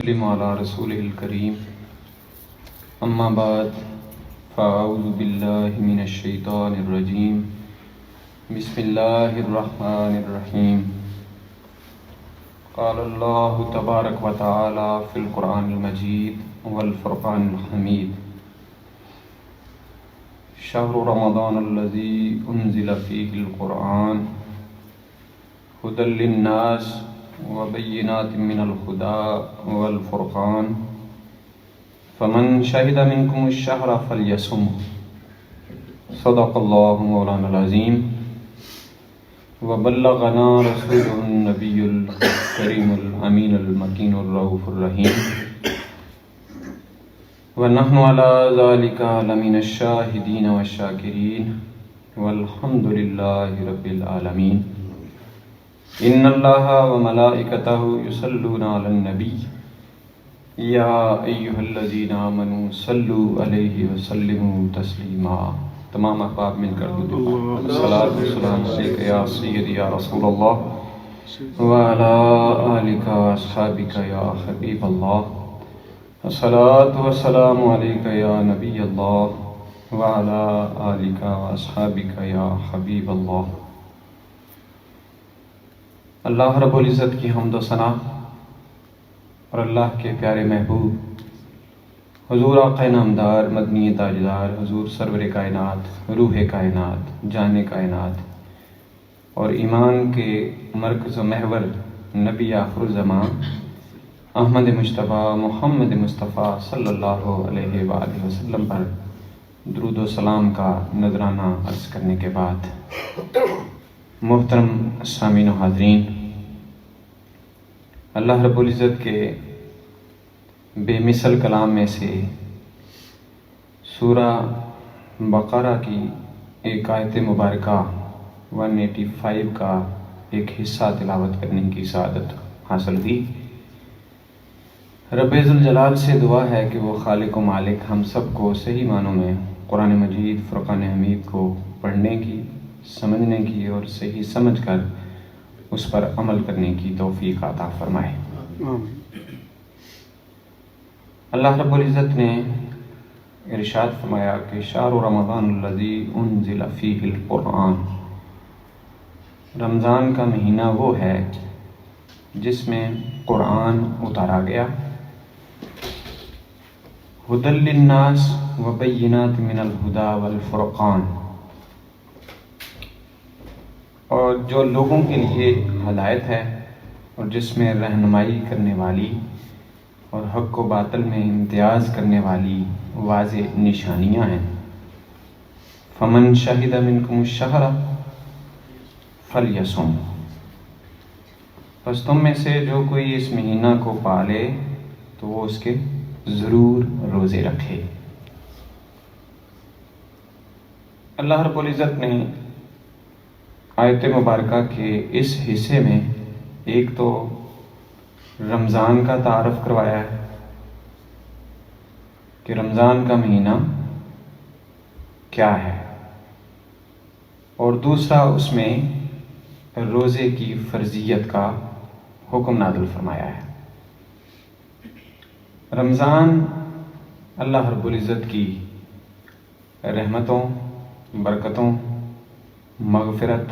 وسلم علی رسول الکریم اما بعد فاعوذ باللہ من الشیطان الرجیم بسم اللہ الرحمن الرحیم قال اللہ تبارک و تعالی فی القرآن المجید والفرقان الحمید شہر رمضان الذی انزل فیہ القرآن هدی للناس وبینات من الہدی والفرقان فمن شہد منکم الشہر فلیصمہ صدق اللہ مولانا العظیم وبلغنا رسولہ النبی الکریم الامین المکین الرؤوف الرحیم ونحن علی ذلک لمن الشاہدین والشاکرین والحمد للہ رب العالمین ان اللہ وملائکتہ یصلون علی النبی یا ایہا الذین آمنوا صلوا علیہ وسلموا تسلیما۔ تمام احباب مل کر درود پڑھیں۔ الصلاۃ والسلام علیک یا سیدی یا رسول اللہ وعلی آلک واصحابک یا حبیب اللہ۔ الصلاۃ والسلام علیک یا نبی اللہ وعلی آلک واصحابک یا حبیب اللہ۔ اللہ رب العزت کی حمد و ثنا اور اللہ کے پیارے محبوب حضور آقا نامدار مدنی تاجدار حضور سرور کائنات روح کائنات جان کائنات اور ایمان کے مرکز و محور نبی آخر الزمان احمد مجتبیٰ محمد مصطفیٰ صلی اللہ علیہ وآلہ وسلم پر درود و سلام کا نذرانہ عرض کرنے کے بعد محترم سامعین و حاضرین، اللہ رب العزت کے بے مثل کلام میں سے سورہ بقرہ کی ایک آیت مبارکہ 185 کا ایک حصہ تلاوت کرنے کی سعادت حاصل ہوئی۔ رب ذوالجلال سے دعا ہے کہ وہ خالق و مالک ہم سب کو صحیح معنوں میں قرآن مجید فرقان حمید کو پڑھنے کی، سمجھنے کی اور صحیح سمجھ کر اس پر عمل کرنے کی توفیق عطا فرمائے۔ اللہ رب العزت نے ارشاد فرمایا کہ شہر رمضان الذی انزل فیہ القرآن، رمضان کا مہینہ وہ ہے جس میں قرآن اتارا گیا، ہدی للناس وبینات من الہدی والفرقان، اور جو لوگوں کے لیے ہدایت ہے اور جس میں رہنمائی کرنے والی اور حق و باطل میں امتیاز کرنے والی واضح نشانیاں ہیں۔ فمن شہد منکم الشہر فلیصم، پس تم میں سے جو کوئی اس مہینہ کو پالے تو وہ اس کے ضرور روزے رکھے۔ اللہ رب العزت نے آیت مبارکہ کے اس حصے میں ایک تو رمضان کا تعارف کروایا ہے کہ رمضان کا مہینہ کیا ہے، اور دوسرا اس میں روزے کی فرضیت کا حکم نازل فرمایا ہے۔ رمضان اللہ رب العزت کی رحمتوں، برکتوں، مغفرت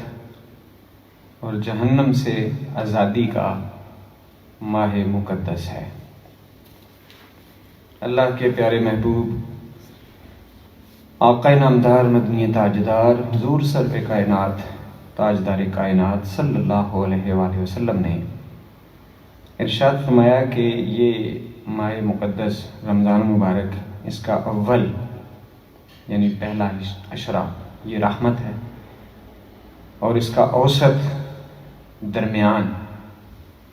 اور جہنم سے آزادی کا ماہ مقدس ہے۔ اللہ کے پیارے محبوب آقا نامدار مدنی تاجدار حضور سرور کائنات تاجدار کائنات صلی اللہ علیہ وآلہ وسلم نے ارشاد فرمایا کہ یہ ماہ مقدس رمضان مبارک، اس کا اول یعنی پہلا عشرہ یہ رحمت ہے، اور اس کا اوسط درمیان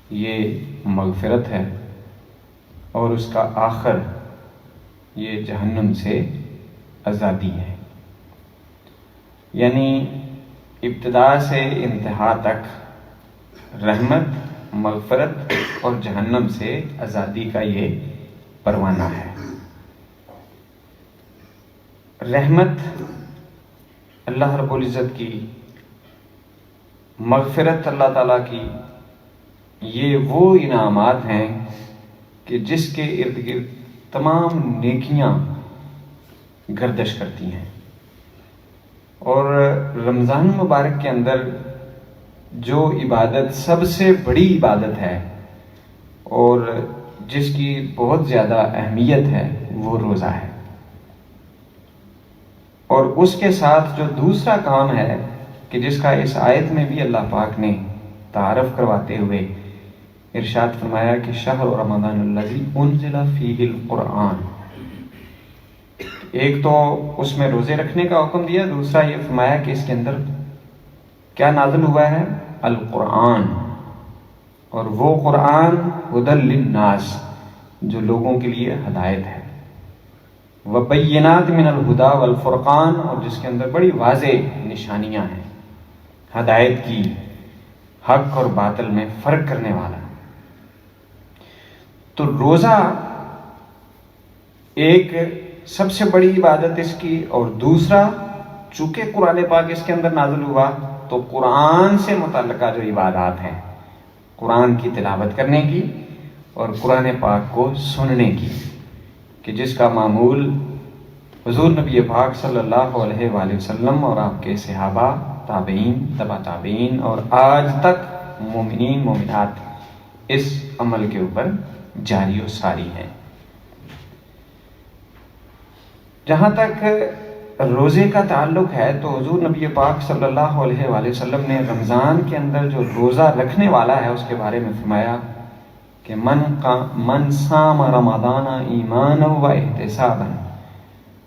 یہ مغفرت ہے، اور اس کا آخر یہ جہنم سے آزادی ہے۔ یعنی ابتدا سے انتہا تک رحمت، مغفرت اور جہنم سے آزادی کا یہ پروانہ ہے۔ رحمت اللہ رب العزت کی، مغفرت اللہ تعالیٰ کی، یہ وہ انعامات ہیں کہ جس کے ارد گرد تمام نیکیاں گردش کرتی ہیں، اور رمضان مبارک کے اندر جو عبادت سب سے بڑی عبادت ہے اور جس کی بہت زیادہ اہمیت ہے وہ روزہ ہے، اور اس کے ساتھ جو دوسرا کام ہے کہ جس کا اس آیت میں بھی اللہ پاک نے تعارف کرواتے ہوئے ارشاد فرمایا کہ شہر رمضان الذی انزل فیہ القرآن، ایک تو اس میں روزے رکھنے کا حکم دیا، دوسرا یہ فرمایا کہ اس کے اندر کیا نازل ہوا ہے؟ القرآن، اور وہ قرآن ھدی للناس، جو لوگوں کے لیے ہدایت ہے، وبینات من الہدی والفرقان، اور جس کے اندر بڑی واضح نشانیاں ہیں ہدایت کی، حق اور باطل میں فرق کرنے والا۔ تو روزہ ایک سب سے بڑی عبادت اس کی، اور دوسرا چونکہ قرآن پاک اس کے اندر نازل ہوا تو قرآن سے متعلقہ جو عبادات ہیں، قرآن کی تلاوت کرنے کی اور قرآن پاک کو سننے کی، کہ جس کا معمول حضور نبی پاک صلی اللہ علیہ وآلہ وسلم اور آپ کے صحابہ، تابعین، تبع تابعین اور آج تک مومنین مومنات اس عمل کے اوپر جاری و ساری ہیں۔ جہاں تک روزے کا تعلق ہے تو حضور نبی پاک صلی اللہ علیہ وآلہ وسلم نے رمضان کے اندر جو روزہ رکھنے والا ہے اس کے بارے میں فرمایا کہ من صام رمضان ایمانا و احتسابا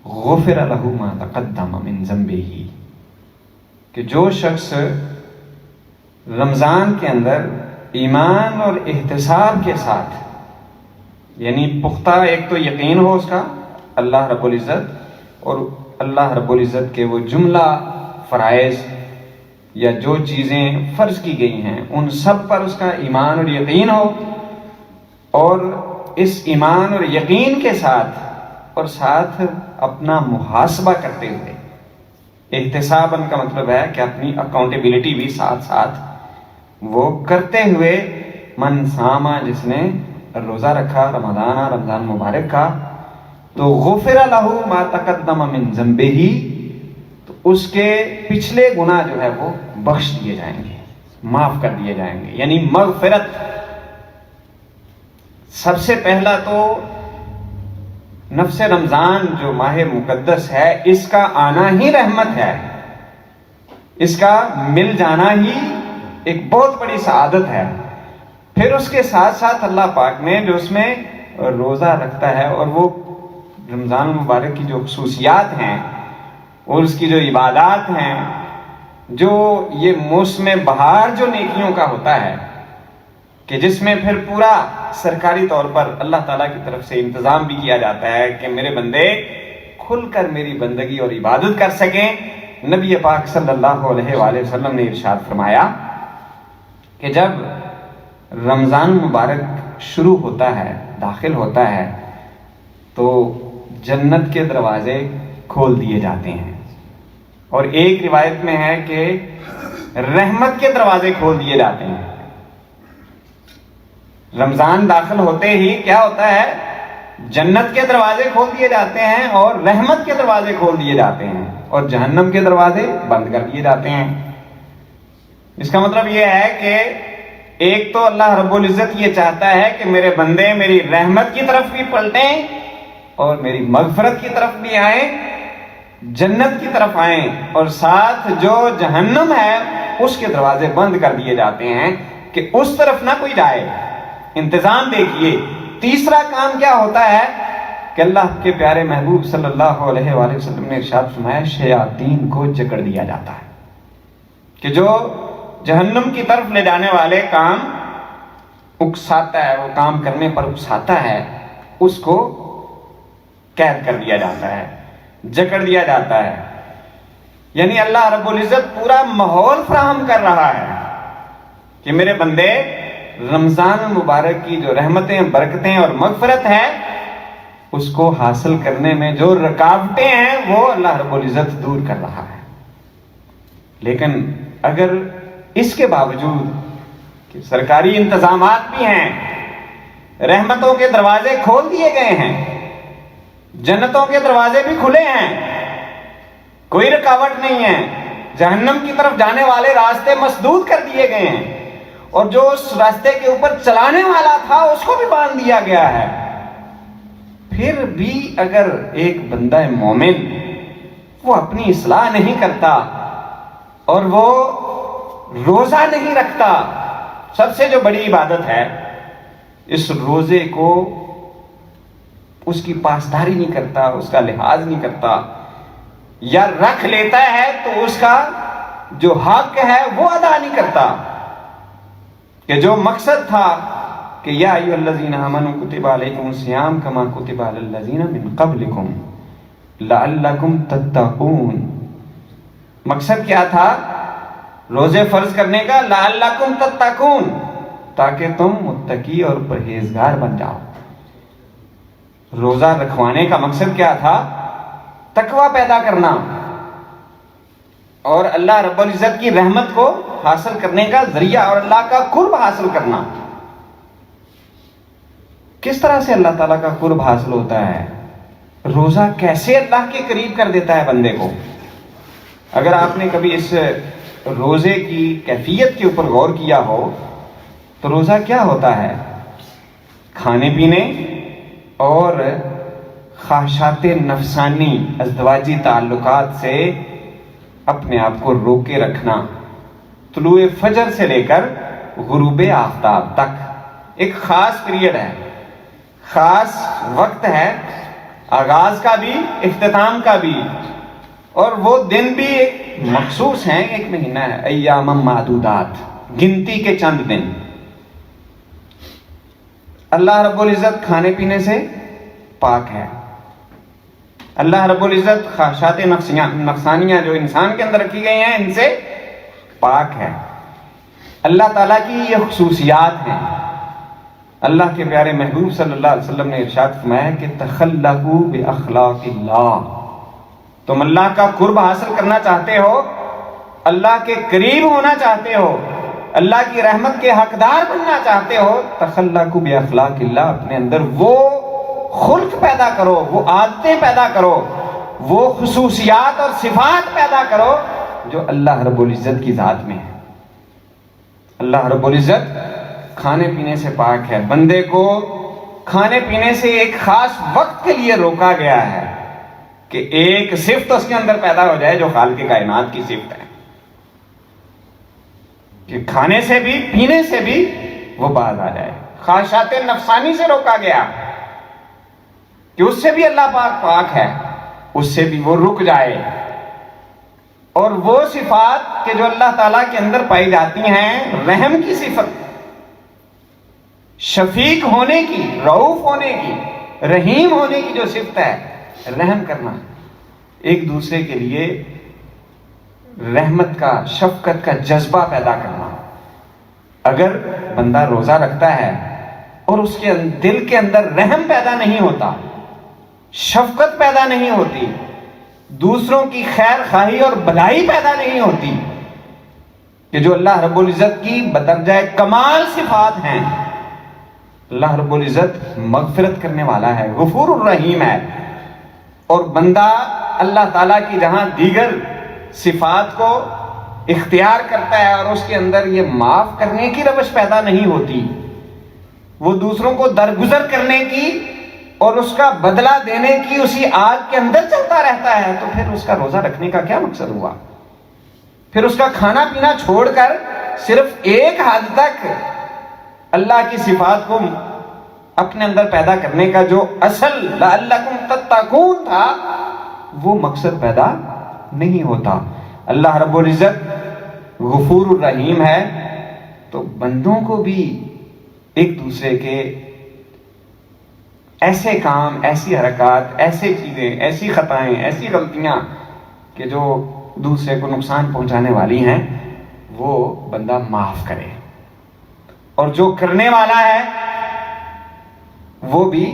غفر له ما تقدم من ذنبه، کہ جو شخص رمضان کے اندر ایمان اور احتساب کے ساتھ، یعنی پختہ ایک تو یقین ہو اس کا اللہ رب العزت اور اللہ رب العزت کے وہ جملہ فرائض یا جو چیزیں فرض کی گئی ہیں ان سب پر اس کا ایمان اور یقین ہو، اور اس ایمان اور یقین کے ساتھ اور ساتھ اپنا محاسبہ کرتے ہوئے، احتساباً کا مطلب ہے کہ اپنی اکاؤنٹیبلٹی بھی ساتھ ساتھ وہ کرتے ہوئے، من ساما، جس نے روزہ رکھا رمضان مبارک کا، تو غفر لہ ما تقدم من ذنبہ، تو اس کے پچھلے گناہ جو ہے وہ بخش دیے جائیں گے، معاف کر دیے جائیں گے۔ یعنی مغفرت، سب سے پہلا تو نفس رمضان جو ماہ مقدس ہے اس کا آنا ہی رحمت ہے، اس کا مل جانا ہی ایک بہت بڑی سعادت ہے۔ پھر اس کے ساتھ ساتھ اللہ پاک نے جو اس میں روزہ رکھتا ہے اور وہ رمضان المبارک کی جو خصوصیات ہیں اور اس کی جو عبادات ہیں، جو یہ موسم بہار جو نیکیوں کا ہوتا ہے کہ جس میں پھر پورا سرکاری طور پر اللہ تعالیٰ کی طرف سے انتظام بھی کیا جاتا ہے کہ میرے بندے کھل کر میری بندگی اور عبادت کر سکیں۔ نبی پاک صلی اللہ علیہ وآلہ وسلم نے ارشاد فرمایا کہ جب رمضان مبارک شروع ہوتا ہے، داخل ہوتا ہے، تو جنت کے دروازے کھول دیے جاتے ہیں، اور ایک روایت میں ہے کہ رحمت کے دروازے کھول دیے جاتے ہیں۔ رمضان داخل ہوتے ہی کیا ہوتا ہے؟ جنت کے دروازے کھول دیے جاتے ہیں اور رحمت کے دروازے کھول دیے جاتے ہیں، اور جہنم کے دروازے بند کر دیے جاتے ہیں۔ اس کا مطلب یہ ہے کہ ایک تو اللہ رب العزت یہ چاہتا ہے کہ میرے بندے میری رحمت کی طرف بھی پلٹیں اور میری مغفرت کی طرف بھی آئیں، جنت کی طرف آئیں، اور ساتھ جو جہنم ہے اس کے دروازے بند کر دیے جاتے ہیں کہ اس طرف نہ کوئی جائے۔ انتظام دیکھیے۔ تیسرا کام کیا ہوتا ہے کہ اللہ کے پیارے محبوب صلی اللہ علیہ وآلہ وسلم نے ارشاد فرمایا شیاطین کو جکڑ دیا جاتا ہے، کہ جو جہنم کی طرف لے جانے والے کام اکساتا ہے، وہ کام کرنے پر اکساتا ہے، اس کو قید کر دیا جاتا ہے، جکڑ دیا جاتا ہے۔ یعنی اللہ رب العزت پورا ماحول فراہم کر رہا ہے کہ میرے بندے رمضان المبارک کی جو رحمتیں، برکتیں اور مغفرت ہے اس کو حاصل کرنے میں جو رکاوٹیں ہیں وہ اللہ رب العزت دور کر رہا ہے۔ لیکن اگر اس کے باوجود کہ سرکاری انتظامات بھی ہیں، رحمتوں کے دروازے کھول دیے گئے ہیں، جنتوں کے دروازے بھی کھلے ہیں، کوئی رکاوٹ نہیں ہے، جہنم کی طرف جانے والے راستے مسدود کر دیے گئے ہیں، اور جو اس راستے کے اوپر چلانے والا تھا اس کو بھی باندھ دیا گیا ہے۔ پھر بھی اگر ایک بندہ مومن وہ اپنی اصلاح نہیں کرتا اور وہ روزہ نہیں رکھتا، سب سے جو بڑی عبادت ہے، اس روزے کو اس کی پاسداری نہیں کرتا، اس کا لحاظ نہیں کرتا، یا رکھ لیتا ہے تو اس کا جو حق ہے وہ ادا نہیں کرتا، کہ جو مقصد تھا کہ یا ایھا الذین آمنوا کتب علیکم الصیام کما کتب علی الذین من قبلکم لعلکم تتقون، مقصد کیا تھا روزے فرض کرنے کا؟ لعلکم تتقون، تاکہ تم متقی اور پرہیزگار بن جاؤ۔ روزہ رکھوانے کا مقصد کیا تھا؟ تقوی پیدا کرنا اور اللہ رب العزت کی رحمت کو حاصل کرنے کا ذریعہ اور اللہ کا قرب حاصل کرنا۔ کس طرح سے اللہ تعالیٰ کا قرب حاصل ہوتا ہے؟ روزہ کیسے اللہ کے قریب کر دیتا ہے بندے کو؟ اگر آپ نے کبھی اس روزے کی کیفیت کے اوپر غور کیا ہو تو روزہ کیا ہوتا ہے؟ کھانے پینے اور خواہشات نفسانی ازدواجی تعلقات سے اپنے آپ کو روکے رکھنا، طلوع فجر سے لے کر غروب آفتاب تک ایک خاص پیریڈ ہے، خاص وقت ہے، آغاز کا بھی اختتام کا بھی، اور وہ دن بھی ایک مخصوص ہیں، ایک مہینہ ہے، ایام معدودات، گنتی کے چند دن۔ اللہ رب العزت کھانے پینے سے پاک ہے، اللہ رب العزت خواہشات نفسانیہ جو انسان کے اندر رکھی گئی ہیں ان سے پاک ہے۔ اللہ تعالیٰ کی یہ خصوصیات ہیں۔ اللہ کے پیارے محبوب صلی اللہ علیہ وسلم نے ارشاد فرمایا کہ تخلقوا باخلاق اللہ، تم اللہ کا قرب حاصل کرنا چاہتے ہو، اللہ کے قریب ہونا چاہتے ہو، اللہ کی رحمت کے حقدار بننا چاہتے ہو، تخلقوا باخلاق اللہ، اپنے اندر وہ خلق پیدا کرو، وہ عادتیں پیدا کرو، وہ خصوصیات اور صفات پیدا کرو جو اللہ رب العزت کی ذات میں ہے۔ اللہ رب العزت کھانے پینے سے پاک ہے، بندے کو کھانے پینے سے ایک خاص وقت کے لیے روکا گیا ہے کہ ایک صفت اس کے اندر پیدا ہو جائے جو خالق کائنات کی صفت ہے، کہ کھانے سے بھی پینے سے بھی وہ باز آ جائے۔ خواہشات نفسانی سے روکا گیا کہ اس سے بھی اللہ پاک ہے، اس سے بھی وہ رک جائے، اور وہ صفات کہ جو اللہ تعالیٰ کے اندر پائی جاتی ہیں، رحم کی صفت، شفیق ہونے کی، رؤوف ہونے کی، رحیم ہونے کی جو صفت ہے، رحم کرنا، ایک دوسرے کے لیے رحمت کا، شفقت کا جذبہ پیدا کرنا۔ اگر بندہ روزہ رکھتا ہے اور اس کے دل کے اندر رحم پیدا نہیں ہوتا، شفقت پیدا نہیں ہوتی، دوسروں کی خیر خواہی اور بھلائی پیدا نہیں ہوتی، کہ جو اللہ رب العزت کی بدرجہ کمال صفات ہیں، اللہ رب العزت مغفرت کرنے والا ہے، غفور الرحیم ہے، اور بندہ اللہ تعالیٰ کی جہاں دیگر صفات کو اختیار کرتا ہے اور اس کے اندر یہ معاف کرنے کی روش پیدا نہیں ہوتی، وہ دوسروں کو درگزر کرنے کی اور اس کا بدلہ دینے کی اسی آگ کے اندر چلتا رہتا ہے، تو پھر اس کا روزہ رکھنے کا کیا مقصد ہوا؟ پھر اس کا کھانا پینا چھوڑ کر صرف ایک حد تک اللہ کی صفات کو اپنے اندر پیدا کرنے کا جو اصل لعلکم تتقون تھا، وہ مقصد پیدا نہیں ہوتا۔ اللہ رب العزت غفور الرحیم ہے، تو بندوں کو بھی ایک دوسرے کے ایسے کام، ایسی حرکات، ایسے چیزیں، ایسی خطائیں، ایسی غلطیاں کہ جو دوسرے کو نقصان پہنچانے والی ہیں، وہ بندہ معاف کرے، اور جو کرنے والا ہے وہ بھی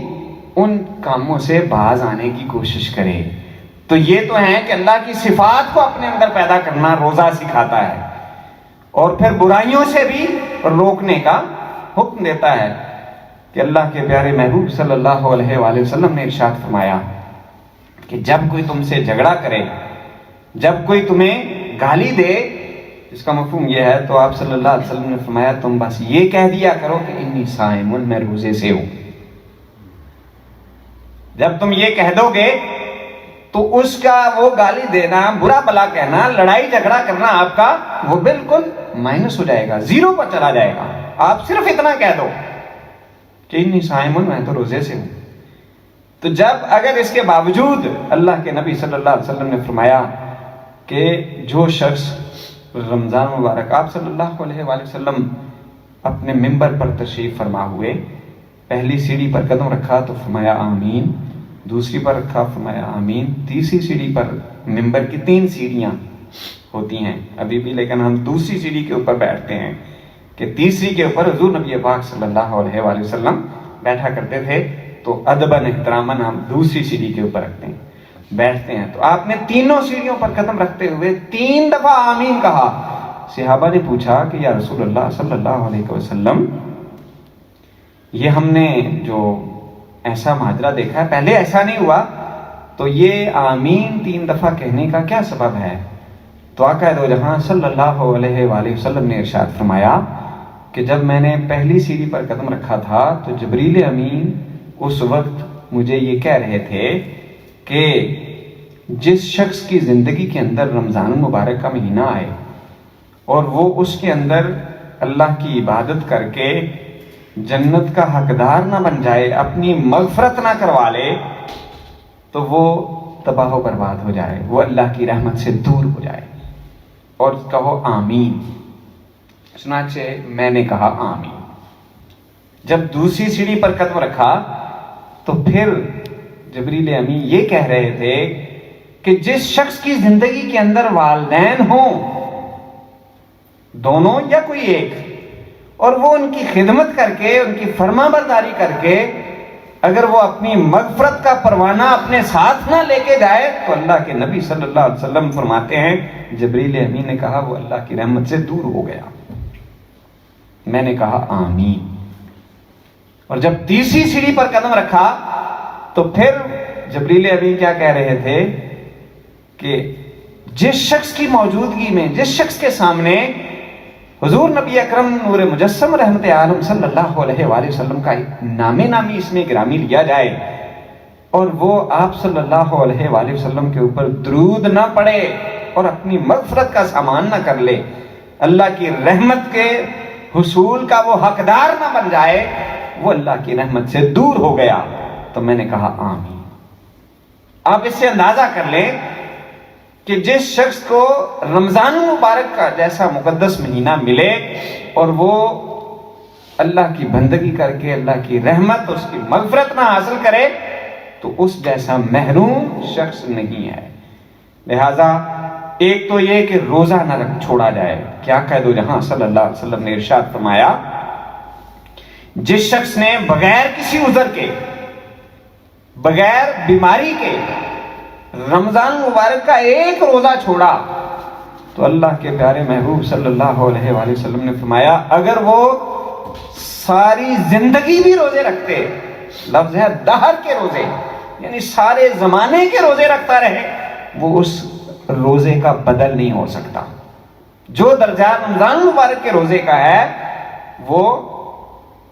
ان کاموں سے باز آنے کی کوشش کرے۔ تو یہ تو ہے کہ اللہ کی صفات کو اپنے اندر پیدا کرنا روزہ سکھاتا ہے، اور پھر برائیوں سے بھی روکنے کا حکم دیتا ہے۔ کہ اللہ کے پیارے محبوب صلی اللہ علیہ وآلہ وسلم نے ارشاد فرمایا کہ جب کوئی تم سے جھگڑا کرے، جب کوئی تمہیں گالی دے، اس کا مفہوم یہ ہے، تو آپ صلی اللہ علیہ وسلم نے فرمایا تم بس یہ کہہ دیا کرو کہ انی صائم، میں روزے سے ہوں۔ جب تم یہ کہہ دو گے تو اس کا وہ گالی دینا، برا بلا کہنا، لڑائی جھگڑا کرنا آپ کا وہ بالکل مائنس ہو جائے گا، زیرو پر چلا جائے گا۔ آپ صرف اتنا کہہ دو کہ انی صائم، میں تو روزے سے ہوں۔ تو جب اگر اس کے باوجود اللہ کے نبی صلی اللہ علیہ وسلم نے فرمایا کہ جو شخص رمضان مبارک، آپ صلی اللہ علیہ وآلہ وسلم اپنے ممبر پر تشریف فرما ہوئے، پہلی سیڑھی پر قدم رکھا تو فرمایا آمین، دوسری پر رکھا فرمایا آمین، تیسری سیڑھی پر، ممبر کی 3 سیڑھیاں ہوتی ہیں ابھی بھی، لیکن ہم دوسری سیڑھی کے اوپر بیٹھتے ہیں کہ تیسری کے اوپر حضور نبی پاک صلی اللہ علیہ وآلہ وسلم بیٹھا کرتے تھے، تو ادباً احتراماً ہم دوسری سیڑھی کے اوپر رکھتے ہیں، بیٹھتے ہیں۔ تو آپ نے تینوں سیڑھیوں پر قدم رکھتے ہوئے 3 دفعہ آمین کہا۔ صحابہ نے پوچھا کہ یا رسول اللہ صلی اللہ علیہ وسلم، یہ ہم نے جو ایسا ماجرا دیکھا ہے، پہلے ایسا نہیں ہوا، تو یہ آمین 3 دفعہ کہنے کا کیا سبب ہے؟ تو آقا دو جہاں صلی اللہ علیہ وآلہ وسلم نے ارشاد فرمایا کہ جب میں نے پہلی سیڑھی پر قدم رکھا تھا تو جبریل امین اس وقت مجھے یہ کہہ رہے تھے کہ جس شخص کی زندگی کے اندر رمضان المبارک کا مہینہ آئے اور وہ اس کے اندر اللہ کی عبادت کر کے جنت کا حقدار نہ بن جائے، اپنی مغفرت نہ کروا لے، تو وہ تباہ و برباد ہو جائے، وہ اللہ کی رحمت سے دور ہو جائے۔ اور کہو آمین۔ چنانچہ میں نے کہا آمین۔ جب دوسری سیڑھی پر قدم رکھا تو پھر جبریل امین یہ کہہ رہے تھے کہ جس شخص کی زندگی کے اندر والدین ہوں، دونوں یا کوئی ایک، اور وہ ان کی خدمت کر کے، ان کی فرما برداری کر کے اگر وہ اپنی مغفرت کا پروانہ اپنے ساتھ نہ لے کے جائے، تو اللہ کے نبی صلی اللہ علیہ وسلم فرماتے ہیں جبریل امین نے کہا وہ اللہ کی رحمت سے دور ہو گیا۔ میں نے کہا آمین۔ اور جب تیسری سیڑھی پر قدم رکھا تو پھر جبریل امین کیا کہہ رہے تھے کہ جس شخص کی موجودگی میں، جس شخص کے سامنے حضور نبی اکرم نور مجسم رحمت عالم صلی اللہ علیہ وآلہ وسلم کا نامی اس میں گرامی لیا جائے اور وہ آپ صلی اللہ علیہ وآلہ وسلم کے اوپر درود نہ پڑے اور اپنی مغفرت کا سامان نہ کر لے، اللہ کی رحمت کے حصول کا وہ حقدار نہ بن جائے، وہ اللہ کی رحمت سے دور ہو گیا۔ تو میں نے کہا آمین۔ آپ اس سے اندازہ کر لیں کہ جس شخص کو رمضان المبارک کا جیسا مقدس مہینہ ملے اور وہ اللہ کی بندگی کر کے اللہ کی رحمت، اس کی مغفرت نہ حاصل کرے، تو اس جیسا محروم شخص نہیں ہے۔ لہذا ایک تو یہ کہ روزہ نہ چھوڑا جائے۔ کیا قید و جہاں صلی اللہ علیہ وسلم نے ارشاد فرمایا جس شخص نے بغیر کسی عذر کے، بغیر بیماری کے رمضان مبارک کا ایک روزہ چھوڑا تو اللہ کے پیارے محبوب صلی اللہ علیہ وآلہ وسلم نے فرمایا اگر وہ ساری زندگی بھی روزے رکھتے، لفظ ہے دہر کے روزے، یعنی سارے زمانے کے روزے رکھتا رہے، وہ اس روزے کا بدل نہیں ہو سکتا۔ جو درجہ رمضان مبارک کے روزے کا ہے وہ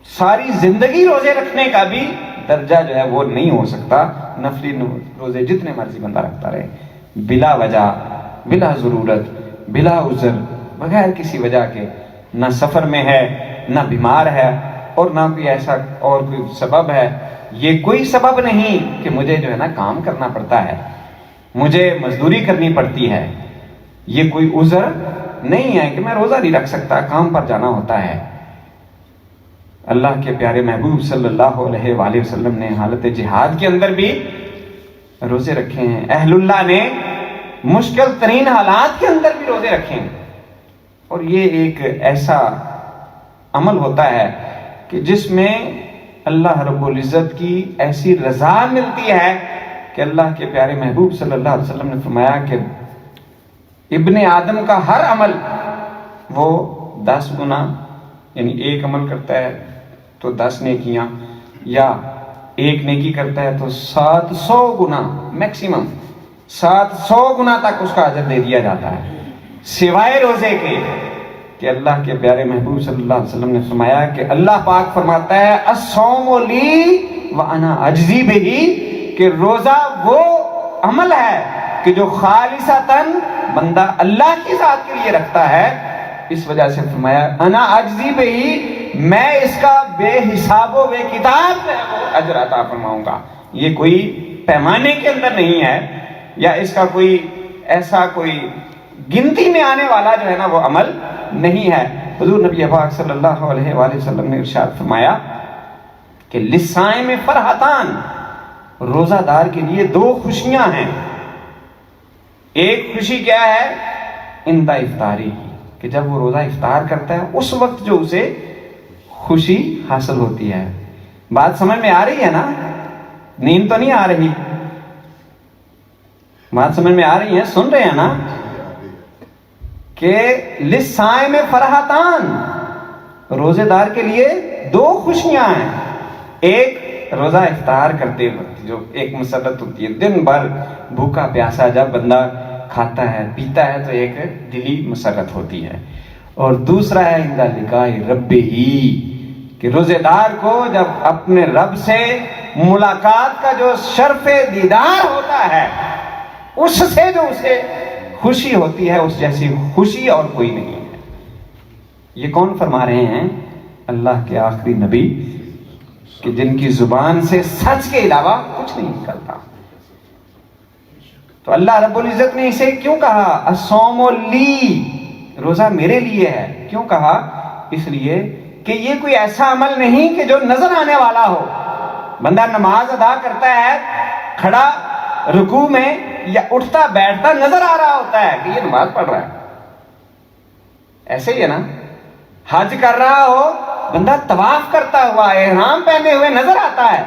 ساری زندگی روزے رکھنے کا بھی درجہ جو ہے وہ نہیں ہو سکتا۔ نفلی روزے جتنے مرضی بندہ رکھتا رہے، بلا وجہ، بلا ضرورت، بلا عذر، بغیر کسی وجہ کے، نہ سفر میں ہے، نہ بیمار ہے، اور نہ کوئی ایسا اور کوئی سبب ہے۔ یہ کوئی سبب نہیں کہ مجھے جو ہے نا کام کرنا پڑتا ہے، مجھے مزدوری کرنی پڑتی ہے، یہ کوئی عذر نہیں ہے کہ میں روزہ نہیں رکھ سکتا، کام پر جانا ہوتا ہے۔ اللہ کے پیارے محبوب صلی اللہ علیہ وآلہ وسلم نے حالت جہاد کے اندر بھی روزے رکھے ہیں۔ اہل اللہ نے مشکل ترین حالات کے اندر بھی روزے رکھے ہیں، اور یہ ایک ایسا عمل ہوتا ہے کہ جس میں اللہ رب العزت کی ایسی رضا ملتی ہے کہ اللہ کے پیارے محبوب صلی اللہ علیہ وسلم نے فرمایا کہ ابن آدم کا ہر عمل وہ 10 گنا، یعنی ایک عمل کرتا ہے تو 10 نیکیاں، یا ایک نیکی کرتا ہے تو 700 گنا میکسیمم 700 گنا تک اس کا اجر دے دیا جاتا ہے، سوائے روزے کے کہ اللہ کے پیارے محبوب صلی اللہ علیہ وسلم نے فرمایا کہ اللہ پاک فرماتا ہے الصوم لی وانا اجزی بہ، کہ روزہ وہ عمل ہے کہ جو خالصتاً بندہ اللہ کی ذات کے لیے رکھتا ہے، اس وجہ سے فرمایا انا اجزی بہ، میں اس کا بے حساب و بے کتاب اجر عطا فرماؤں گا۔ یہ کوئی پیمانے کے اندر نہیں ہے، یا اس کا کوئی ایسا کوئی گنتی میں آنے والا جو ہے نا وہ عمل نہیں ہے۔ حضور نبی پاک صلی اللہ علیہ وآلہ وسلم نے ارشاد فرمایا کہ للصائم فرحتان، روزہ دار کے لیے 2 خوشیاں ہیں۔ ایک خوشی کیا ہے؟ عند افطاری، کہ جب وہ روزہ افطار کرتا ہے اس وقت جو اسے خوشی حاصل ہوتی ہے۔ بات سمجھ میں آ رہی ہے نا؟ نیند تو نہیں آ رہی؟ بات سمجھ میں آ رہی ہے؟ سن رہے ہیں نا کہ للصائم فرحتان، روزے دار کے لیے 2 خوشیاں ہیں۔ ایک روزہ افطار کرتے وقت جو ایک مسرت ہوتی ہے، دن بھر بھوکا پیاسا جب بندہ کھاتا ہے پیتا ہے تو ایک دلی مسرت ہوتی ہے، اور دوسرا ہے عند لقاء ربہ، کہ روزے دار کو جب اپنے رب سے ملاقات کا جو شرف دیدار ہوتا ہے اس سے جو اسے خوشی ہوتی ہے، اس جیسی خوشی اور کوئی نہیں ہے۔ یہ کون فرما رہے ہیں؟ اللہ کے آخری نبی، کہ جن کی زبان سے سچ کے علاوہ کچھ نہیں نکلتا۔ تو اللہ رب العزت نے اسے کیوں کہا الصوم لی، روزہ میرے لیے ہے؟ کیوں کہا؟ اس لیے کہ یہ کوئی ایسا عمل نہیں کہ جو نظر آنے والا ہو۔ بندہ نماز ادا کرتا ہے، کھڑا رکوع میں یا اٹھتا بیٹھتا نظر آ رہا ہوتا ہے کہ یہ نماز پڑھ رہا ہے، ایسے ہی ہے نا؟ حج کر رہا ہو، بندہ طواف کرتا ہوا احرام پہنے ہوئے نظر آتا ہے،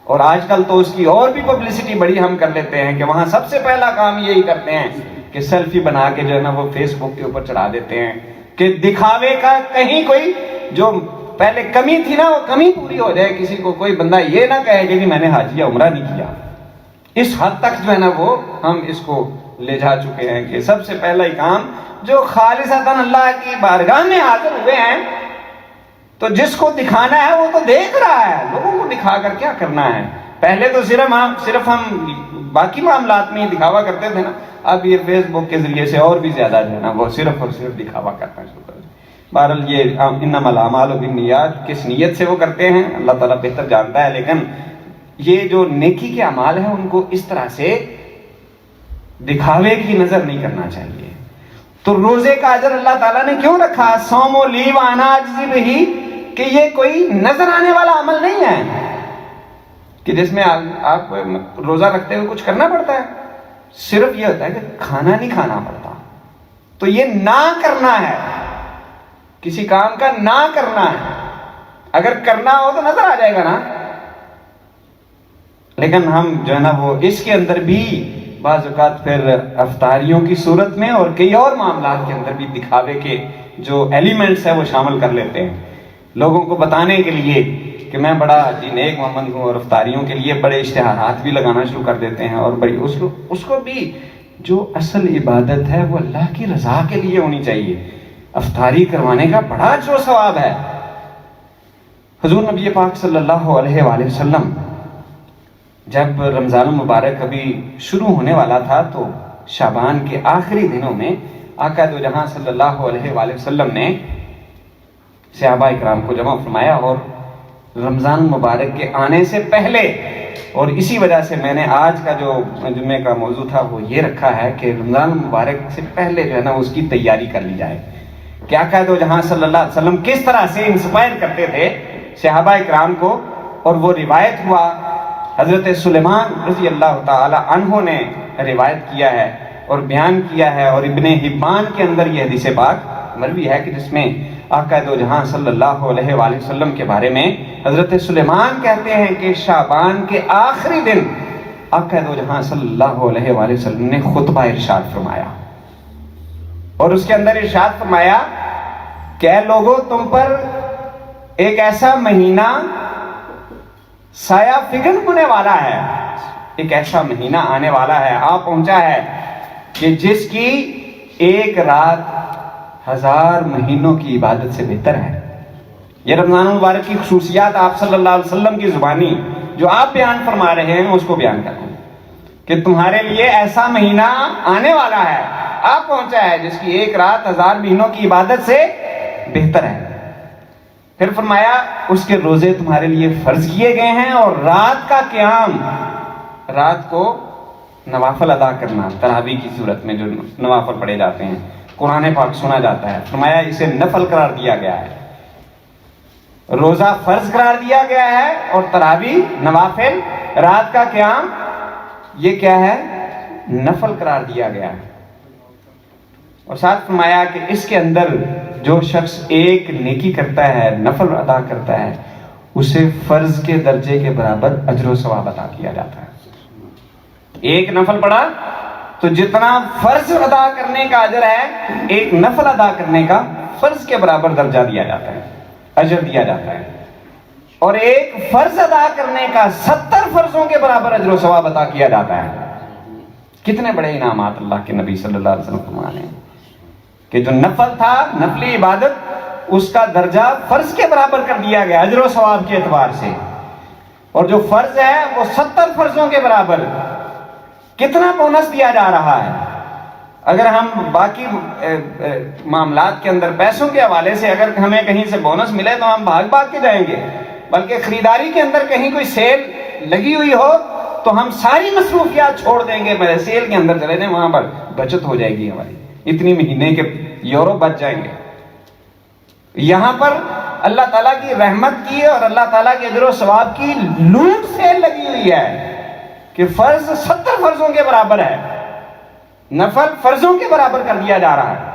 اور آج کل تو اس کی اور بھی پبلسٹی بڑی ہم کر لیتے ہیں کہ وہاں سب سے پہلا کام یہی کرتے ہیں کہ سیلفی بنا کے جو ہے نا وہ فیس بک کے اوپر چڑھا دیتے ہیں کہ دکھاوے کا کہیں کوئی جو پہلے کمی تھی نا وہ کمی پوری ہو جائے، کسی کو کوئی بندہ یہ نہ کہے کہ میں نے حج یا عمرہ نہیں کیا۔ اس حد تک جو ہے نا وہ ہم اس کو لے جا چکے ہیں کہ سب سے پہلا ہی کام جو خالصتاً اللہ کی بارگاہ میں حاضر ہوئے ہیں، تو جس کو دکھانا ہے وہ تو دیکھ رہا ہے، لوگوں کو دکھا کر کیا کرنا ہے؟ پہلے تو صرف ہم باقی معاملات میں ہی دکھاوا کرتے تھے نا، اب یہ فیس بک کے ذریعے سے اور بھی زیادہ جو ہے نا وہ صرف اور صرف دکھاوا کرنا شروع کر دیں۔ بہرحال یہ انما الاعمال بالنیات، کس نیت سے وہ کرتے ہیں اللہ تعالیٰ بہتر جانتا ہے، لیکن یہ جو نیکی کے اعمال ہیں ان کو اس طرح سے دکھاوے کی نظر نہیں کرنا چاہیے۔ تو روزے کا اجر اللہ تعالیٰ نے کیوں رکھا صوم لی وانا اجزی بہ، کہ یہ کوئی نظر آنے والا عمل نہیں ہے کہ جس میں آپ روزہ رکھتے ہوئے کچھ کرنا پڑتا ہے، صرف یہ ہوتا ہے کہ کھانا نہیں کھانا پڑتا۔ تو یہ نہ کرنا ہے، کسی کام کا نہ کرنا ہے، اگر کرنا ہو تو نظر آ جائے گا نا، لیکن ہم جو ہے نا وہ اس کے اندر بھی بعض اوقات پھر افطاریوں کی صورت میں اور کئی اور معاملات کے اندر بھی دکھاوے کے جو ایلیمنٹس ہیں وہ شامل کر لیتے ہیں، لوگوں کو بتانے کے لیے کہ میں بڑا نیک محمد ہوں، اور افطاریوں کے لیے بڑے اشتہارات بھی لگانا شروع کر دیتے ہیں، اور بڑی اس کو بھی جو اصل عبادت ہے وہ اللہ کی رضا کے لیے ہونی چاہیے۔ افطاری کروانے کا بڑا اجر و ثواب ہے۔ حضور نبی پاک صلی اللہ علیہ وآلہ وسلم جب رمضان المبارک ابھی شروع ہونے والا تھا تو شعبان کے آخری دنوں میں آقا دو جہاں صلی اللہ علیہ وآلہ وسلم نے صحابہ اکرام کو جمع فرمایا، اور رمضان مبارک کے آنے سے پہلے، اور اسی وجہ سے میں نے آج کا جو جمعے کا موضوع تھا وہ یہ رکھا ہے کہ رمضان مبارک سے پہلے جو ہے نا اس کی تیاری کر لی جائے کہ آقا دو جہاں صلی اللہ علیہ وسلم کس طرح سے انسپائر کرتے تھے صحابہ اکرام کو۔ اور وہ روایت ہوا، حضرت سلیمان رضی اللہ تعالی عنہ نے روایت کیا ہے اور بیان کیا ہے، اور ابن حبان کے اندر یہ حدیث پاک مروی ہے کہ جس میں آقا دو جہاں صلی اللہ علیہ وآلہ وسلم کے بارے میں حضرت سلیمان کہتے ہیں کہ شعبان کے آخری دن آقا دو جہاں صلی اللہ علیہ وآلہ وسلم نے خطبہ ارشاد فرمایا، اور اس کے اندر ارشاد فرمایا کہ اے لوگو، تم پر ایک ایسا مہینہ سایہ فگن ہونے والا ہے، ایک ایسا مہینہ آنے والا ہے، آ پہنچا ہے کہ جس کی ایک رات 1000 مہینوں کی عبادت سے بہتر ہے۔ یہ رمضان المبارک کی خصوصیات آپ صلی اللہ علیہ وسلم کی زبانی جو آپ بیان فرما رہے ہیں اس کو بیان کریں کہ تمہارے لیے ایسا مہینہ آنے والا ہے، آپ پہنچا ہے جس کی ایک رات 1000 مہینوں کی عبادت سے بہتر ہے۔ پھر فرمایا اس کے روزے تمہارے لیے فرض کیے گئے ہیں، اور رات کا قیام، رات کو نوافل ادا کرنا، تراویح کی صورت میں جو نوافل پڑھے جاتے ہیں، قرآن پاک سنا جاتا ہے، فرمایا اسے نفل قرار دیا گیا ہے۔ روزہ فرض قرار دیا گیا ہے اور تراویح نوافل، رات کا قیام، یہ کیا ہے؟ نفل قرار دیا گیا ہے۔ اور ساتھ فرمایا کہ اس کے اندر جو شخص ایک نیکی کرتا ہے، نفل ادا کرتا ہے، اسے فرض کے درجے کے برابر اجر و ثواب عطا کیا جاتا ہے۔ ایک نفل پڑھا تو جتنا فرض ادا کرنے کا اجر ہے، ایک نفل ادا کرنے کا فرض کے برابر درجہ دیا جاتا ہے، اجر دیا جاتا ہے۔ اور ایک فرض ادا کرنے کا 70 فرضوں کے برابر اجر و ثواب عطا کیا جاتا ہے۔ کتنے بڑے انعامات اللہ کے نبی صلی اللہ علیہ وسلم فرما رہے ہیں کہ جو نفل تھا، نفلی عبادت، اس کا درجہ فرض کے برابر کر دیا گیا اجر و ثواب کے اعتبار سے، اور جو فرض ہے وہ 70 فرضوں کے برابر۔ کتنا بونس دیا جا رہا ہے! اگر ہم باقی معاملات کے اندر پیسوں کے حوالے سے اگر ہمیں کہیں سے بونس ملے تو ہم بھاگ بھاگ کے جائیں گے، بلکہ خریداری کے اندر کہیں کوئی سیل لگی ہوئی ہو تو ہم ساری مصروفیات چھوڑ دیں گے، میرے سیل کے اندر چلے جائیں، وہاں پر بچت ہو جائے گی ہماری، اتنی مہینے کے یورو بچ جائیں گے۔ یہاں پر اللہ تعالیٰ کی رحمت کی اور اللہ تعالیٰ کے اجر و ثواب کی لوٹ سیل لگی ہوئی ہے کہ فرض 70 فرضوں کے برابر ہے، نفل فرضوں کے برابر کر دیا جا رہا ہے۔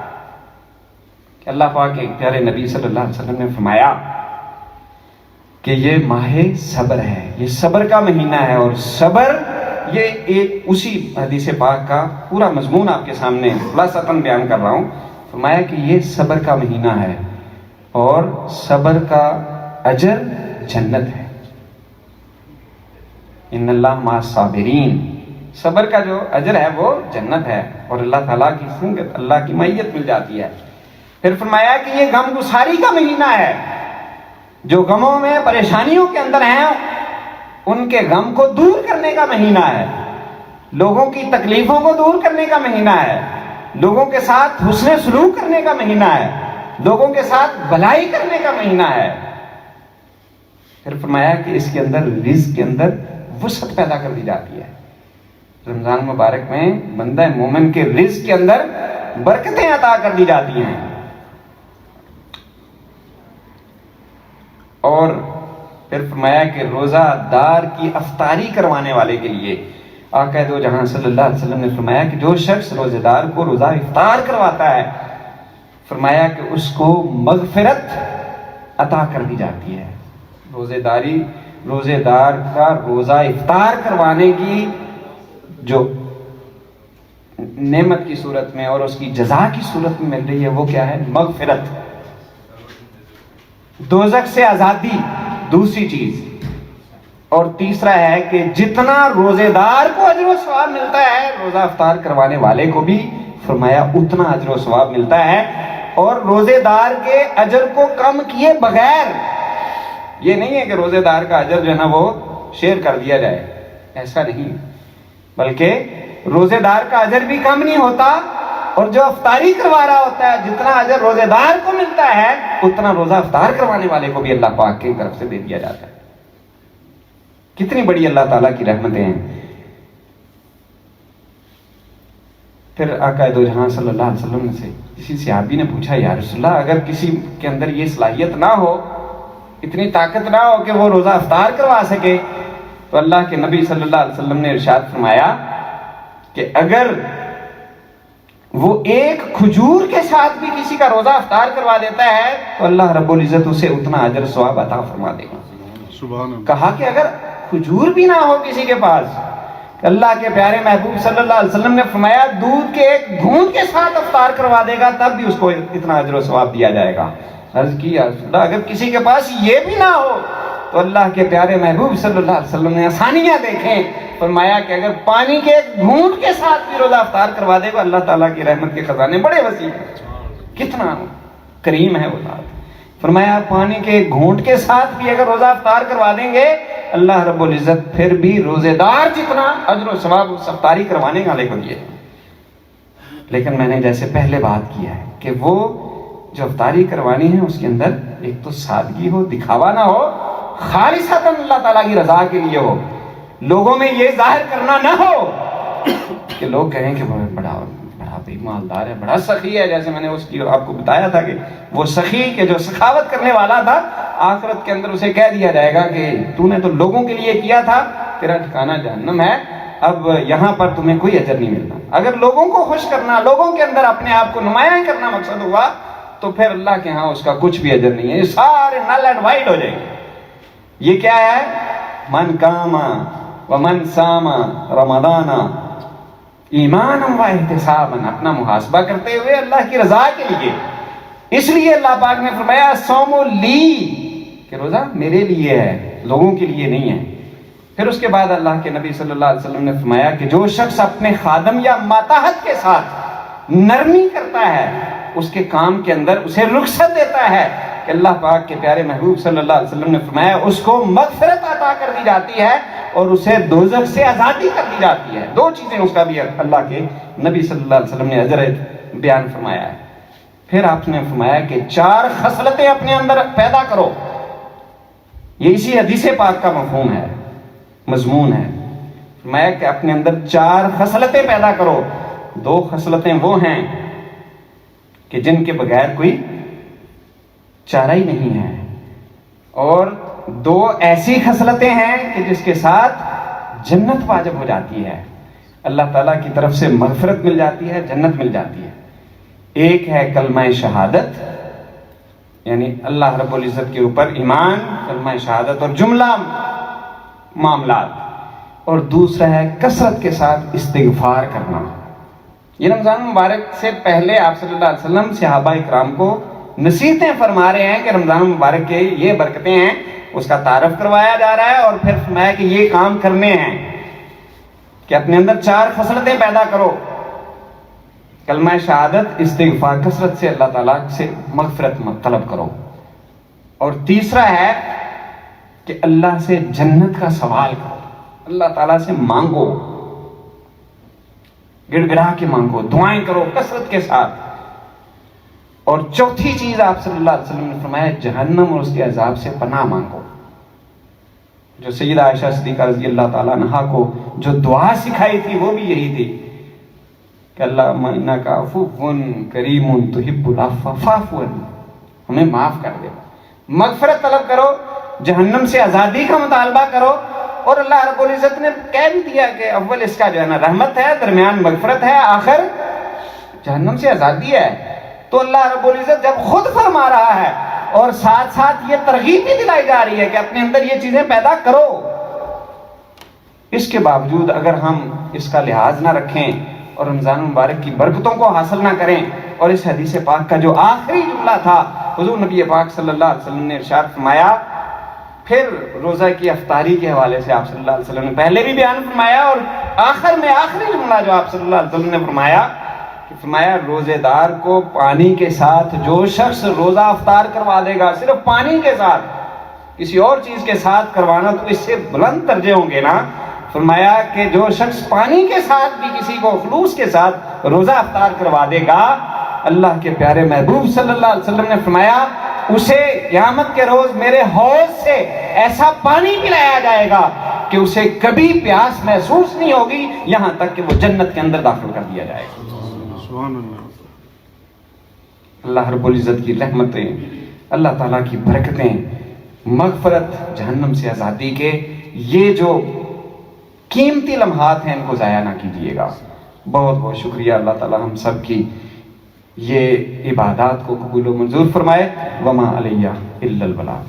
کہ اللہ پاک کے پیارے نبی صلی اللہ علیہ وسلم نے فرمایا کہ یہ ماہ صبر ہے، یہ صبر کا مہینہ ہے، اور صبر یہ ایک اسی حدیث پاک کا پورا مضمون آپ کے سامنے خلاصتاً بیان کر رہا ہوں۔ فرمایا کہ یہ صبر کا مہینہ ہے اور صبر کا اجر جنت ہے۔ ان اللہ مع الصابرین، صبر کا جو اجر ہے وہ جنت ہے، اور اللہ تعالیٰ کی سنگت، اللہ کی معیت مل جاتی ہے۔ پھر فرمایا کہ یہ غم گساری کا مہینہ ہے، جو غموں میں پریشانیوں کے اندر ہیں ان کے غم کو دور کرنے کا مہینہ ہے، لوگوں کی تکلیفوں کو دور کرنے کا مہینہ ہے، لوگوں کے ساتھ حسن سلوک کرنے کا مہینہ ہے، لوگوں کے ساتھ بھلائی کرنے کا مہینہ ہے۔ پھر فرمایا کہ اس کے اندر رزق کے اندر وسعت پیدا کر دی جاتی ہے۔ رمضان مبارک میں بندہ مومن کے رزق کے اندر برکتیں عطا کر دی جاتی ہیں۔ اور پھر فرمایا کہ روزہ دار کی افطاری کروانے والے کے لیے آقا دو جہاں صلی اللہ علیہ وسلم نے فرمایا کہ جو شخص روزے دار کو روزہ افطار کرواتا ہے، فرمایا کہ اس کو مغفرت عطا کر دی جاتی ہے۔ روزے دار کا روزہ افطار کروانے کی جو نعمت کی صورت میں اور اس کی جزا کی صورت میں مل رہی ہے وہ کیا ہے؟ مغفرت، دوزخ سے آزادی، دوسری چیز، اور تیسرا ہے کہ جتنا روزے دار کو اجر و ثواب ملتا ہے روزہ افطار کروانے والے کو بھی فرمایا اتنا اجر و ثواب ملتا ہے۔ اور روزے دار کے اجر کو کم کیے بغیر، یہ نہیں ہے کہ روزے دار کا اجر جو ہے نا وہ شیئر کر دیا جائے، ایسا نہیں، بلکہ روزے دار کا اجر بھی کم نہیں ہوتا، اور جو افطاری کروا رہا ہوتا ہے جتنا اجر روزے دار کو ملتا ہے اتنا روزہ افطار کروانے والے کو بھی اللہ پاک کی طرف سے دے دیا جاتا ہے۔ کتنی بڑی اللہ تعالیٰ کی رحمتیں ہیں۔ پھر آقا دو جہاں صلی اللہ علیہ وسلم سے کسی صحابی نے پوچھا، یا رسول اللہ اگر کسی کے اندر یہ صلاحیت نہ ہو، اتنی طاقت نہ ہو کہ وہ روزہ افطار کروا سکے، تو اللہ کے نبی صلی اللہ علیہ وسلم نے ارشاد فرمایا کہ اگر وہ ایک کھجور کے ساتھ بھی کسی کا روزہ افطار کروا دیتا ہے تو اللہ رب العزت اسے اتنا اجر ثواب عطا فرما دے گا۔ سبحان اللہ۔ کہا کہ اگر کھجور بھی نہ ہو کسی کے پاس، اللہ کے پیارے محبوب صلی اللہ علیہ وسلم نے فرمایا دودھ کے ایک گھونٹ کے ساتھ افطار کروا دے گا تب بھی اس کو اتنا اجر و ثواب دیا جائے گا۔ عرض کی یا رسول اللہ اگر کسی کے پاس یہ بھی نہ ہو تو اللہ کے پیارے محبوب صلی اللہ علیہ وسلم نے آسانیاں دیکھیں. فرمایا کہ اگر پانی کے ایک گھونٹ کے ساتھ بھی روزہ افطار کروا دے گا اللہ تعالیٰ کی رحمت کے خزانے بڑے وسیع ہیں. کتنا کریم ہے وہ ذات. فرمایا پانی کے ایک گھونٹ کے ساتھ بھی اگر روزہ افطار کروا دیں گے اللہ رب العزت پھر بھی روزے دار جتنا اجر و ثواب اس افطاری کروانے والے کو دیے. لیکن میں نے جیسے پہلے بات کیا ہے کہ وہ جو افطاری کروانی ہے اس کے اندر ایک تو سادگی ہو, دکھاوا نہ ہو, خالصتاً اللہ تعالیٰ کی رضا کے لیے ہو. لوگوں میں یہ ظاہر کرنا نہ ہو کہ لوگ کہیں کہ وہ بڑا بڑا مالدار ہے, بڑا سخی ہے. جیسے میں نے اس کی آپ کو بتایا تھا کہ وہ سخی کہ جو سخاوت کرنے والا تھا, آخرت کے اندر اسے کہہ دیا جائے گا کہ تو نے تو لوگوں کے لیے کیا تھا, تیرا ٹھکانہ جہنم ہے, اب یہاں پر تمہیں کوئی اجر نہیں ملتا. اگر لوگوں کو خوش کرنا, لوگوں کے اندر اپنے آپ کو نمایاں کرنا مقصد ہوا تو پھر اللہ کے ہاں اس کا کچھ بھی اجر نہیں ہے. یہ سارے نل اینڈ وائڈ ہو جائیں گے. یہ کیا ہے؟ من کاما ومن ساما رمضان ایمانا و احتسابا, اپنا محاسبہ کرتے ہوئے اللہ کی رضا کے لیے. اس لیے اللہ پاک نے فرمایا صوم لی, کہ روزہ میرے لیے ہے, لوگوں کے لیے نہیں ہے. پھر اس کے بعد اللہ کے نبی صلی اللہ علیہ وسلم نے فرمایا کہ جو شخص اپنے خادم یا ماتحت کے ساتھ نرمی کرتا ہے, اس کے کام کے اندر اسے رخصت دیتا ہے, کہ اللہ پاک کے پیارے محبوب صلی اللہ علیہ وسلم نے فرمایا اس کو مغفرت عطا کر دی جاتی ہے اور اسے دوزخ سے آزادی کر دی جاتی ہے. دو چیزیں اس کا بھی اللہ کے نبی صلی اللہ علیہ وسلم نے اجر بیان فرمایا ہے. پھر آپ نے فرمایا کہ 4 خصلتیں اپنے اندر پیدا کرو. یہ اسی حدیث پاک کا مفہوم ہے, مضمون ہے. فرمایا کہ اپنے اندر 4 خصلتیں پیدا کرو. 2 خصلتیں وہ ہیں کہ جن کے بغیر کوئی چارہ ہی نہیں ہے, اور 2 ایسی خصلتیں ہیں کہ جس کے ساتھ جنت واجب ہو جاتی ہے, اللہ تعالیٰ کی طرف سے مغفرت مل جاتی ہے, جنت مل جاتی ہے. ایک ہے کلمہ شہادت, یعنی اللہ رب العزت کے اوپر ایمان, کلمہ شہادت اور جملہ معاملات, اور دوسرا ہے کثرت کے ساتھ استغفار کرنا. یہ رمضان مبارک سے پہلے آپ صلی اللہ علیہ وسلم صحابہ اکرام کو نصیحتیں فرما رہے ہیں کہ رمضان مبارک کے یہ برکتیں ہیں, اس کا تعارف کروایا جا رہا ہے, اور پھر فرمایا کہ یہ کام کرنے ہیں کہ اپنے اندر 4 خصلتیں پیدا کرو. کلمہ شہادت, استغفار, کثرت سے اللہ تعالیٰ سے مغفرت طلب کرو, اور تیسرا ہے کہ اللہ سے جنت کا سوال کرو, اللہ تعالیٰ سے مانگو, گڑ گڑا کے مانگو, دعائیں کرو کثرت کے ساتھ. اور چوتھی چیز آپ صلی اللہ علیہ وسلم نے فرمایا جہنم اور اس کے عذاب سے پناہ مانگو. جو سیدہ عائشہ صدیقہ رضی اللہ تعالیٰ عنہا کو جو دعا سکھائی تھی وہ بھی یہی تھی کہ اللہم انک عفو کریم تحب العفو فاعف عنی, ہمیں معاف کر دے. مغفرت طلب کرو, جہنم سے آزادی کا مطالبہ کرو, اور اللہ رب العزت نے کہہ بھی دیا کہ اول اس کا جو ہے نا رحمت ہے, درمیان مغفرت ہے, آخر جہنم سے آزادی ہے. تو اللہ رب العزت جب خود فرما رہا ہے اور ساتھ ساتھ یہ ترغیب بھی دلائی جا رہی ہے کہ اپنے اندر یہ چیزیں پیدا کرو, اس کے باوجود اگر ہم اس کا لحاظ نہ رکھیں اور رمضان مبارک کی برکتوں کو حاصل نہ کریں, اور اس حدیث پاک کا جو آخری جملہ تھا حضور نبی پاک صلی اللہ علیہ وسلم نے ارشاد فرمایا, پھر روزہ کی افطاری کے حوالے سے آپ صلی اللہ علیہ وسلم نے پہلے بھی بیان فرمایا, اور آخر میں آخری جملہ جو آپ صلی اللہ علیہ وسلم نے فرمایا کہ فرمایا روزے دار کو پانی کے ساتھ جو شخص روزہ افطار کروا دے گا, صرف پانی کے ساتھ, کسی اور چیز کے ساتھ کروانا تو اس سے بلند درجے ہوں گے نا. فرمایا کہ جو شخص پانی کے ساتھ بھی کسی کو خلوص کے ساتھ روزہ افطار کروا دے گا, اللہ کے پیارے محبوب صلی اللہ علیہ وسلم نے فرمایا اسے قیامت کے روز میرے حوض سے ایسا پانی پلایا جائے گا کہ اسے کبھی پیاس محسوس نہیں ہوگی, یہاں تک کہ وہ جنت کے اندر داخل کر دیا جائے گا. اللہ رب العزت کی رحمتیں, اللہ تعالیٰ کی برکتیں, مغفرت, جہنم سے آزادی کے یہ جو قیمتی لمحات ہیں ان کو ضائع نہ کیجیے گا. بہت بہت شکریہ. اللہ تعالیٰ ہم سب کی یہ عبادات کو قبول و منظور فرمائے. وما علیہ الا البلاغ.